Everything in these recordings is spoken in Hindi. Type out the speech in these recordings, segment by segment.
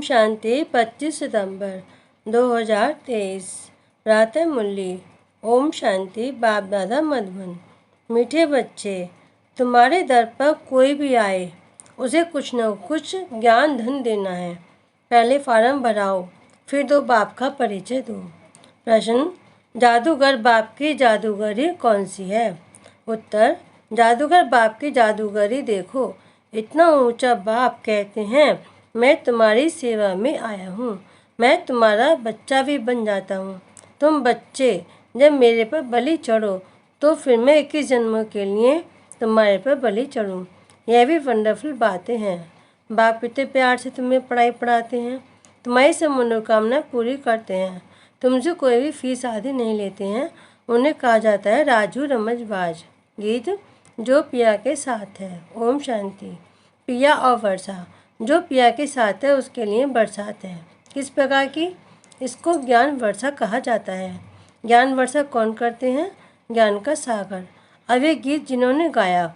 शांति 25 सितंबर 2023 प्रातः मुरली। ओम शांति। बाप दादा मधुबन। मीठे बच्चे, तुम्हारे दर पर कोई भी आए उसे कुछ न कुछ ज्ञान धन देना है। पहले फार्म भराओ, फिर दो बाप का परिचय दो। प्रश्न, जादूगर बाप की जादूगरी कौन सी है? उत्तर, जादूगर बाप की जादूगरी देखो। इतना ऊंचा बाप कहते हैं, मैं तुम्हारी सेवा में आया हूँ, मैं तुम्हारा बच्चा भी बन जाता हूँ। तुम बच्चे जब मेरे पर बलि चढ़ो तो फिर मैं 21 जन्मों के लिए तुम्हारे पर बलि चढ़ूँ। यह भी वंडरफुल बातें हैं। बाप कितने प्यार से तुम्हें पढ़ाई पढ़ाते हैं, तुम्हारी सब मनोकामना पूरी करते हैं। तुमसे कोई भी फीस आदि नहीं लेते हैं। उन्हें कहा जाता है राजू रमजबाज। गीत, जो पिया के साथ है। ओम शांति। पिया और वर्षा, जो पिया के साथ है उसके लिए बरसात है। किस प्रकार की? इसको ज्ञान वर्षा कहा जाता है। ज्ञान वर्षा कौन करते हैं? ज्ञान का सागर। अब ये गीत जिन्होंने गाया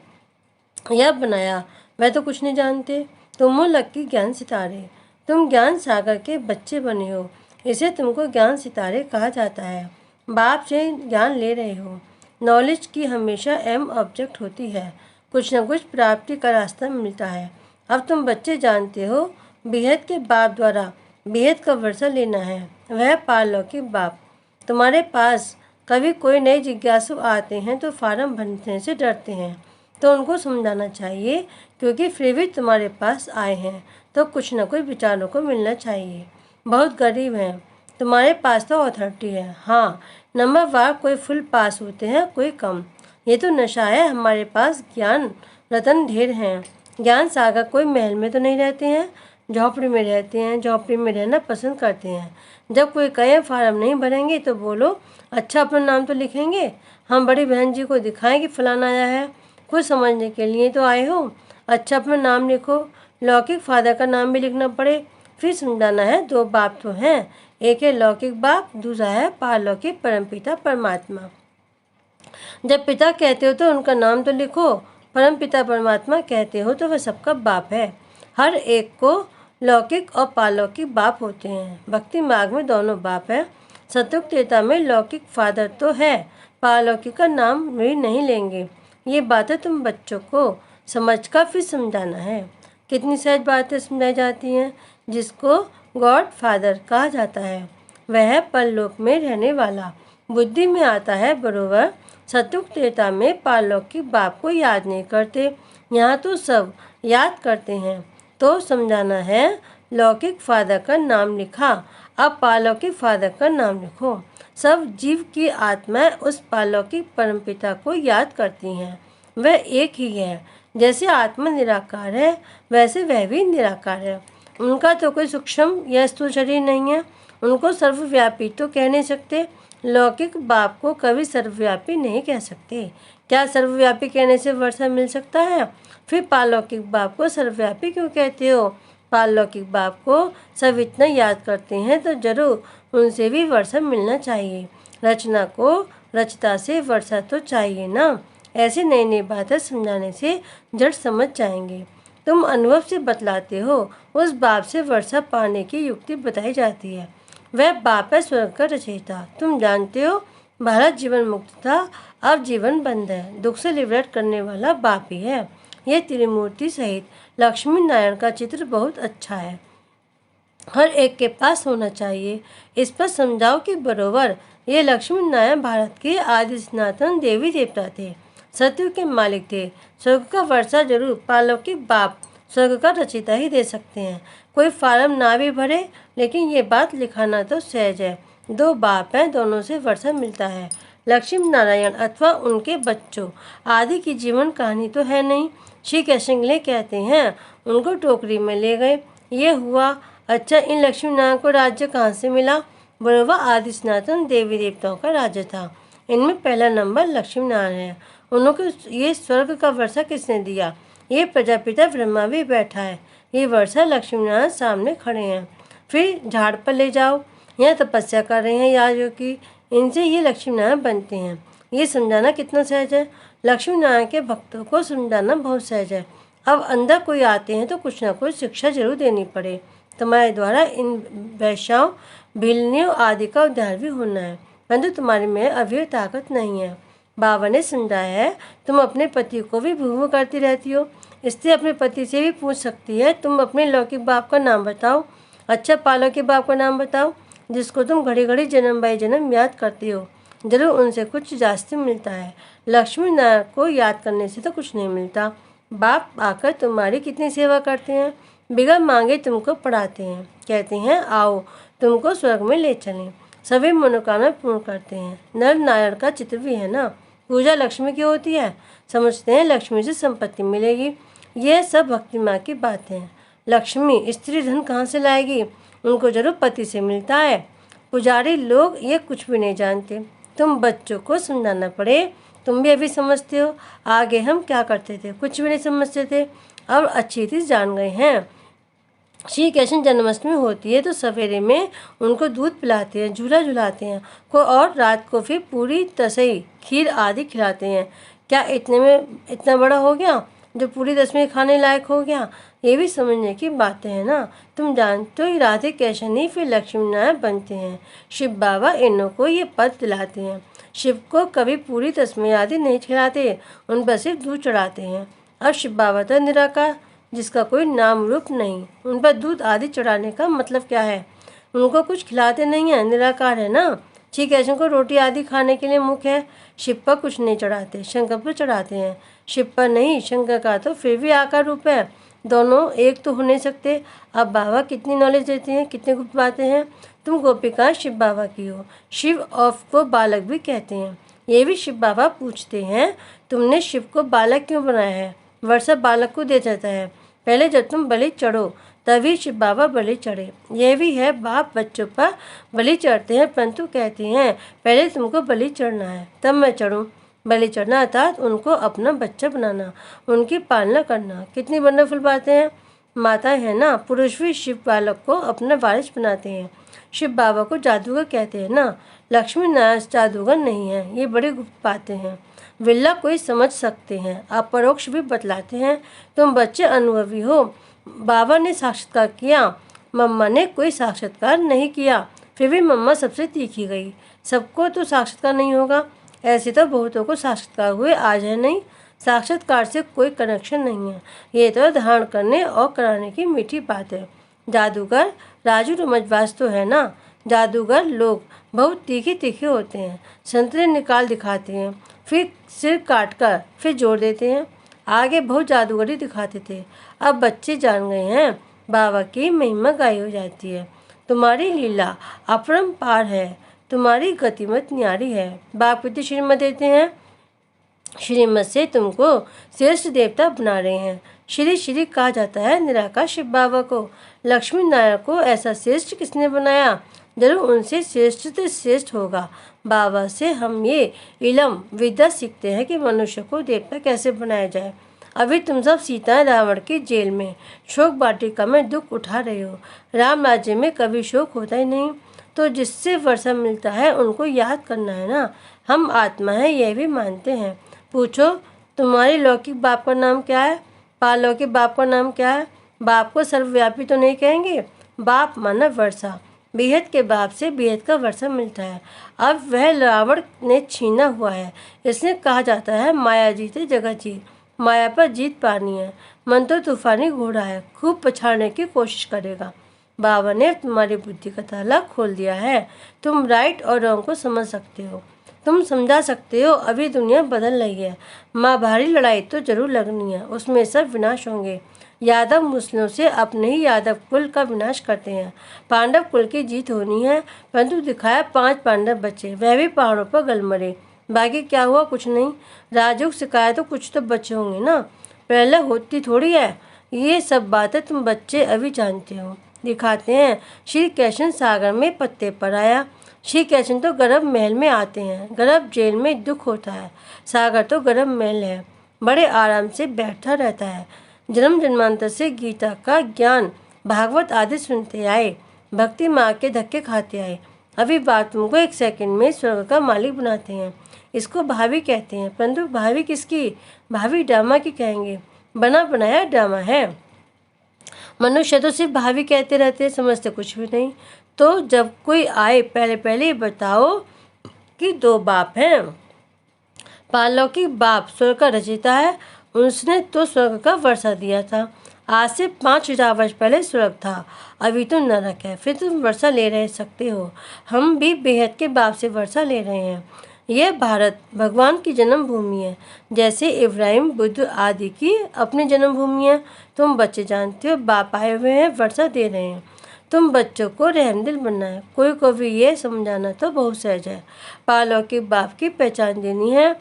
या बनाया वह तो कुछ नहीं जानते। तुम हो लक्की ज्ञान सितारे। तुम ज्ञान सागर के बच्चे बने हो, इसे तुमको ज्ञान सितारे कहा जाता है। बाप से ज्ञान ले रहे हो। नॉलेज की हमेशा एम ऑब्जेक्ट होती है, कुछ न कुछ प्राप्ति का रास्ता मिलता है। अब तुम बच्चे जानते हो बेहद के बाप द्वारा बेहद का वर्षा लेना है, वह पारलौकिक बाप। तुम्हारे पास कभी कोई नए जिज्ञासु आते हैं तो फार्म भरने से डरते हैं, तो उनको समझाना चाहिए क्योंकि फिर भी तुम्हारे पास आए हैं तो कुछ न कुछ विचारों को मिलना चाहिए। बहुत गरीब हैं, तुम्हारे पास तो अथॉरिटी है। हाँ, नंबर वार कोई फुल पास होते हैं, कोई कम। ये तो नशा है। हमारे पास ज्ञान रतन ढेर हैं। ज्ञान सागर कोई महल में तो नहीं रहते हैं, झोपड़ी में रहते हैं, झोपड़ी में रहना पसंद करते हैं। जब कोई कहे फार्म नहीं भरेंगे तो बोलो अच्छा अपना नाम तो लिखेंगे। हम बड़ी बहन जी को दिखाएं कि फलाना आया है, कुछ समझने के लिए तो आए हो। अच्छा अपना नाम लिखो। लौकिक फादर का नाम भी लिखना पड़े, फिर समझाना है दो बाप तो हैं, एक है लौकिक बाप, दूसरा है पारलौकिक परमपिता परमात्मा। जब पिता कहते हो तो उनका नाम तो लिखो। परम पिता परमात्मा कहते हो तो वह सबका बाप है। हर एक को लौकिक और पारलौकिक बाप होते हैं। भक्ति मार्ग में दोनों बाप है। सतयुग त्रेता में लौकिक फादर तो है, पारलौकिक का नाम भी नहीं लेंगे। ये बातें तुम बच्चों को समझकर फिर समझाना है। कितनी सहज बातें समझाई जाती हैं। जिसको गॉड फादर कहा जाता है वह है परलोक में रहने वाला। बुद्धि में आता है बरोबर। सतयुग त्रेता में पारलौकिक बाप को याद नहीं करते, यहाँ तो सब याद करते हैं। तो समझाना है लौकिक फादर का नाम लिखा, अब पारलौकिक फादर का नाम लिखो। सब जीव की आत्माएं उस पारलौकिक परमपिता को याद करती हैं। वह एक ही है। जैसे आत्मा निराकार है वैसे वह भी निराकार है। उनका तो कोई सूक्ष्म या स्थूल शरीर नहीं है। उनको सर्वव्यापी तो कह नहीं सकते। लौकिक बाप को कभी सर्वव्यापी नहीं कह सकते। क्या सर्वव्यापी कहने से वर्षा मिल सकता है? फिर पारलौकिक बाप को सर्वव्यापी क्यों कहते हो? पारलौकिक बाप को सब इतना याद करते हैं तो जरूर उनसे भी वर्षा मिलना चाहिए। रचना को रचता से वर्षा तो चाहिए ना। ऐसे नई नई बातें समझाने से जड़ समझ जाएंगे। तुम अनुभव से बतलाते हो, उस बाप से वर्षा पाने की युक्ति बताई जाती है। वह बाप है स्वर्ग का रचयिता। तुम जानते हो भारत जीवन मुक्त था, अब जीवन बंद है। दुख से लिबरेट करने वाला बाप ही है। यह त्रिमूर्ति सहित लक्ष्मी नारायण का चित्र बहुत अच्छा है, हर एक के पास होना चाहिए। इस पर समझाओ कि बरोबर ये लक्ष्मी नारायण भारत के आदि सनातन देवी देवता थे, सत्य के मालिक थे। स्वर्ग का वर्षा जरूर पारलौकिक बाप स्वर्ग का रचयिता ही दे सकते हैं। कोई फार्म ना भी भरे, लेकिन ये बात लिखाना तो सहज है। दो बाप हैं, दोनों से वर्षा मिलता है। लक्ष्मी नारायण अथवा उनके बच्चों आदि की जीवन कहानी तो है नहीं। श्री कृष्ण कहते हैं उनको टोकरी में ले गए, ये हुआ। अच्छा, इन लक्ष्मी नारायण को राज्य कहाँ से मिला? बरोबर आदि सनातन देवी देवताओं का राज्य था। इनमें पहला नंबर लक्ष्मी नारायण है। उनको ये स्वर्ग का वर्षा किसने दिया? ये प्रजापिता ब्रह्मा भी बैठा है। ये वर्षा लक्ष्मी नारायण सामने खड़े हैं। फिर झाड़ पर ले जाओ, यहाँ तपस्या कर रहे हैं याजों की, इनसे ये लक्ष्मी नारायण बनते हैं। ये समझाना कितना सहज है। लक्ष्मी नारायण के भक्तों को समझाना बहुत सहज है। अब अंदर कोई आते हैं तो कुछ ना कुछ शिक्षा जरूर देनी पड़े, तुम्हारे द्वारा इन वैश्याओं, भिलनियों आदि का उद्धार भी होना है, परंतु तुम्हारे में अभी ताकत नहीं है। बाबा ने समझाया है, तुम अपने पति को भी भू करती रहती हो, इसलिए अपने पति से भी पूछ सकती है, तुम अपने लौकिक बाप का नाम बताओ, अच्छा पालौकिक बाप का नाम बताओ, जिसको तुम घड़ी घड़ी जन्म बाई जन्म याद करती हो। जरूर उनसे कुछ जास्ती मिलता है। लक्ष्मी नारायण को याद करने से तो कुछ नहीं मिलता। बाप आकर तुम्हारी कितनी सेवा करते हैं, बिगड़ मांगे तुमको पढ़ाते हैं, कहते हैं आओ तुमको स्वर्ग में ले चलें, सभी मनोकामना पूर्ण करते हैं। नर नारायण का चित्र भी है ना। पूजा लक्ष्मी की होती है, समझते हैं लक्ष्मी से संपत्ति मिलेगी। यह सब भक्ति माँ की बातें हैं। लक्ष्मी स्त्री धन कहाँ से लाएगी, उनको जरूर पति से मिलता है। पुजारी लोग ये कुछ भी नहीं जानते, तुम बच्चों को समझाना पड़े। तुम भी अभी समझते हो, आगे हम क्या करते थे कुछ भी नहीं समझते थे, अब अच्छी चीज़ जान गए हैं। श्री कृष्ण जन्माष्टमी होती है तो सवेरे में उनको दूध पिलाते हैं, झूला झुलाते हैं को, और रात को फिर पूरी तसई खीर आदि खिलाते हैं। क्या इतने में इतना बड़ा हो गया जो पूरी दसवीं खाने लायक हो गया? ये भी समझने की बातें हैं ना। तुम जानते हो राधे कृष्ण ही फिर लक्ष्मी नारायण बनते हैं। शिव बाबा इनों को ये पद दिलाते हैं। शिव को कभी पूरी तस्में आदि नहीं खिलाते, उन पर सिर्फ दूध चढ़ाते हैं। अब शिव बाबा तो निराकार, जिसका कोई नाम रूप नहीं, उन पर दूध आदि चढ़ाने का मतलब क्या है? उनको कुछ खिलाते नहीं है, निराकार है ना। श्री कृष्ण को रोटी आदि खाने के लिए मुख है। शिव पर कुछ नहीं चढ़ाते, शंकर पर चढ़ाते हैं। शिव पर नहीं, शंकर का तो फिर भी आकार रूप है, दोनों एक तो हो नहीं सकते। अब बाबा कितनी नॉलेज देते हैं, कितनी गुप्त बातें हैं। तुम गोपिका शिव बाबा की हो। शिव ऑफ को बालक भी कहते हैं, ये भी शिव बाबा पूछते हैं, तुमने शिव को बालक क्यों बनाया है? वर्षा बालक को दे जाता है, पहले जब तुम बलि चढ़ो तभी शिव बाबा बलि चढ़े। यह भी है, बाप बच्चों पर बलि चढ़ते हैं, परंतु कहते हैं पहले तुमको बलि चढ़ना है तब मैं चढ़ूँ। बलि चढ़ना अर्थात उनको अपना बच्चा बनाना, उनकी पालना करना। कितनी वंडरफुल बातें हैं। माताएं हैं ना, पुरुष भी शिव बालक को अपना वारिस बनाते हैं। शिव बाबा को जादूगर कहते हैं ना, लक्ष्मी नारायण जादूगर नहीं है। ये बड़ी गुप्त बातें हैं, विरला कोई समझ सकते हैं, अपरोक्ष भी बतलाते हैं। तुम बच्चे अनुभवी हो। बाबा ने साक्षात्कार किया, मम्मा ने कोई साक्षात्कार नहीं किया, फिर भी मम्मा सबसे तीखी गई। सबको तो साक्षात्कार नहीं होगा, ऐसे तो बहुतों को साक्षात्कार हुए, आज है नहीं। साक्षात्कार से कोई कनेक्शन नहीं है, ये तो धारण करने और कराने की मीठी बात है। जादूगर राजू रमजबाज तो है ना। जादूगर लोग बहुत तीखे तीखे होते हैं, संतरे निकाल दिखाते हैं, फिर सिर काट कर फिर जोड़ देते हैं। आगे बहुत जादूगरी दिखाते थे, अब बच्चे जान गए हैं, बाबा की महिमा गाई हो जाती है। तुम्हारी लीला अपरंपार है, तुम्हारी गतिमत न्यारी है। बाप प्रति श्रीमत देते हैं, श्रीमत से तुमको श्रेष्ठ देवता बना रहे हैं। श्री श्री कहा जाता है निराकार शिव बाबा को। लक्ष्मी नारायण को ऐसा श्रेष्ठ किसने बनाया? जरूर उनसे श्रेष्ठ से श्रेष्ठ होगा। बाबा से हम ये इलम विद्या सीखते हैं कि मनुष्य को देवता कैसे बनाया जाए। अभी तुम सब सीता रावण की जेल में शोक वाटिका में दुख उठा रहे हो। राम राज्य में कभी शोक होता ही नहीं, तो जिससे वर्षा मिलता है उनको याद करना है ना। हम आत्मा है, यह भी मानते हैं। पूछो तुम्हारी लौकिक बाप का नाम क्या है, पालौकिक बाप का नाम क्या है? बाप को सर्वव्यापी तो नहीं कहेंगे। बाप माना वर्षा, बेहद के बाप से बेहद का वर्षा मिलता है। अब वह रावण ने छीना हुआ है, इसलिए कहा जाता है माया जीते जगत जीत। माया पर जीत पानी है। मन तो तूफानी घोड़ा है, खूब पछाड़ने की कोशिश करेगा। बाबा ने तुम्हारी बुद्धि का ताला खोल दिया है, तुम राइट और रॉन्ग को समझ सकते हो, तुम समझा सकते हो। अभी दुनिया बदल रही है, माँ भारी लड़ाई तो जरूर लगनी है, उसमें सब विनाश होंगे। यादव मुस्लिमों से अपने ही यादव कुल का विनाश करते हैं। पांडव कुल की जीत होनी है, परंतु दिखाया 5 पांडव बचे, वह भी पहाड़ों पर गल मरे। बाकी क्या हुआ? कुछ नहीं। राजयोग सिखाया तो कुछ तो बचे होंगे ना, पहले होती थोड़ी है। ये सब बातें तुम बच्चे अभी जानते हो। दिखाते हैं श्री कृष्ण सागर में पत्ते पर आया। श्री कृष्ण तो गर्भ महल में आते हैं, गर्भ जेल में दुख होता है। सागर तो गर्भ महल है, बड़े आराम से बैठा रहता है। जन्म जन्मांतर से गीता का ज्ञान भागवत आदि सुनते आए, भक्ति माँ के धक्के खाते आए। अभी बात तुमको 1 सेकंड में स्वर्ग का मालिक बनाते हैं। इसको भाभी कहते हैं, परंतु भाभी किसकी? भाभी ड्रामा की कहेंगे, बना बनाया ड्रामा है। मनुष्य तो सिर्फ भाभी कहते रहते हैं, समझते कुछ भी नहीं। तो जब कोई आए पहले पहले बताओ कि दो बाप हैं। पारलौकिक बाप स्वर्ग का रचयिता है, उसने तो स्वर्ग का वर्षा दिया था। आज से 5000 वर्ष पहले स्वर्ग था, अभी तो नरक है, फिर तुम वर्षा ले रह सकते हो। हम भी बेहद के बाप से वर्षा ले रहे हैं। यह भारत भगवान की जन्मभूमि है, जैसे इब्राहिम, बुद्ध आदि की अपनी जन्मभूमि है। तुम बच्चे जानते हो, बाप आए हुए हैं, वर्षा दे रहे हैं। तुम बच्चों को रहमदिल बनना है। कोई को भी ये समझाना तो बहुत सहज है। पारलौकिक बाप की पहचान देनी है।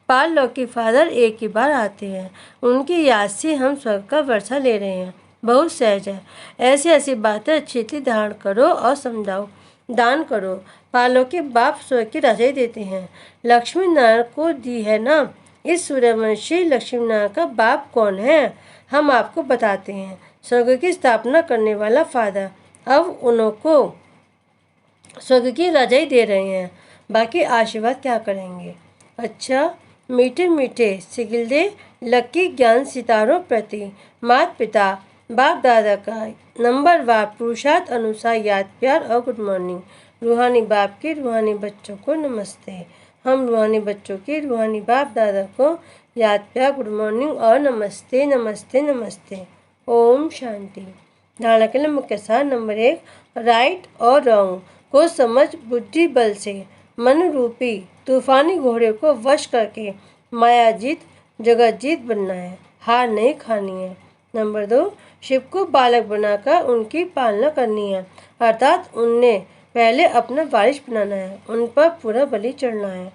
पारलौकिक फादर एक ही बार आते हैं, उनकी याद से हम स्वर्ग का वर्षा ले रहे हैं। बहुत सहज है। ऐसी ऐसी बातें अच्छी धारण करो और समझाओ, दान करो। पारलौकिक बाप स्वर्ग की राजाई देते हैं। लक्ष्मी नारायण को दी है ना। इस सूर्यवंशी लक्ष्मी नारायण का बाप कौन है, हम आपको बताते हैं। स्वर्ग की स्थापना करने वाला फादर अब उनको स्वर्ग की राजाई दे रहे हैं, बाकी आशीर्वाद क्या करेंगे। अच्छा, मीठे मीठे सिगिल्दे लकी ज्ञान सितारों प्रति माता पिता बाप दादा का नंबरवार पुरुषार्थ अनुसार याद प्यार और गुड मॉर्निंग। रूहानी बाप के रूहानी बच्चों को नमस्ते। हम रूहानी बच्चों के रूहानी बाप दादा को याद प्यार, गुड मॉर्निंग और नमस्ते नमस्ते नमस्ते। ओम शांति। धारणा के लिए मुख्य सार नंबर 1, राइट और रॉन्ग को समझ बुद्धि बल से मन रूपी तूफानी घोड़े को वश करके माया जीत जगत जीत बनना है, हार नहीं खानी है। नंबर 2, शिव को बालक बनाकर उनकी पालना करनी है, अर्थात उन्हें पहले अपना वारिस बनाना है, उन पर पूरा बलि चढ़ना है।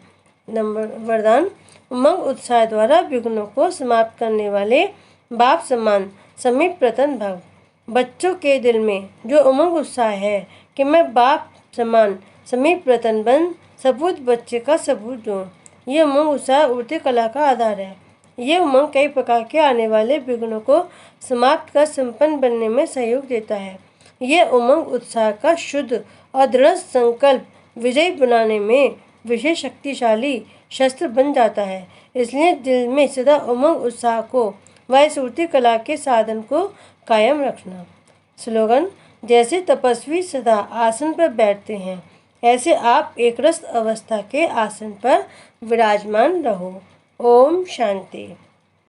नंबर वरदान, उमंग उत्साह द्वारा विघ्नों को समाप्त करने वाले बाप समान समीप प्रतन भव। बच्चों के दिल में जो उमंग उत्साह है कि मैं बाप समान समीप प्रतन बन सबूत बच्चे का सबूत दूँ, ये उमंग उत्साह उड़ती कला का आधार है। ये उमंग कई प्रकार के आने वाले विघ्नों को समाप्त कर संपन्न बनने में सहयोग देता है। ये उमंग उत्साह का शुद्ध और दृढ़ संकल्प विजयी बनाने में विशेष शक्तिशाली शस्त्र बन जाता है। इसलिए दिल में सदा उमंग उत्साह को व इस उड़ती कला के साधन को कायम रखना। स्लोगन, जैसे तपस्वी सदा आसन पर बैठते हैं, ऐसे आप एक रस अवस्था के आसन पर विराजमान रहो। ओम शांति।